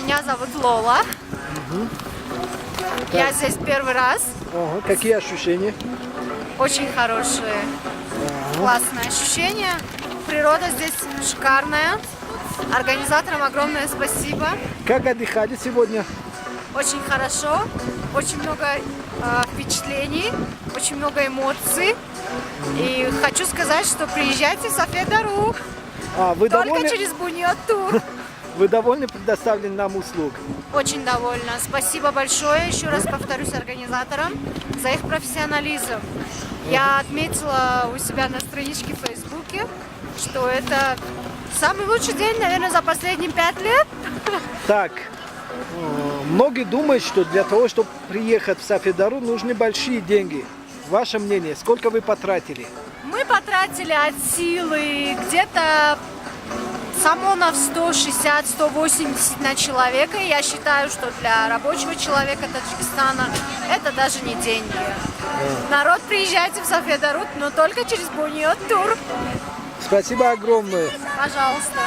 Меня зовут Лола. Я здесь первый раз. Ага, какие ощущения? Очень хорошие, классные ощущения. Природа здесь шикарная. Организаторам огромное спасибо. Как отдыхали сегодня? Очень хорошо. Очень много впечатлений, очень много эмоций. И хочу сказать, что приезжайте в София-Дару. Вы Только довольны? через Буниот тур. Вы довольны предоставленным нам услуг? Очень довольна. Спасибо большое, еще раз повторюсь, организаторам за их профессионализм. Я отметила у себя на страничке в Фейсбуке, что это самый лучший день, наверное, за последние 5 лет. Так, многие думают, что для того, чтобы приехать в София-Дару, нужны большие деньги. Ваше мнение, сколько вы потратили? Мы потратили от силы где-то самонов 160-180 на человека. И я считаю, что для рабочего человека Таджикистана это даже не деньги. Народ, приезжайте в София-Дару, но только через Буниот тур. Спасибо огромное. Пожалуйста.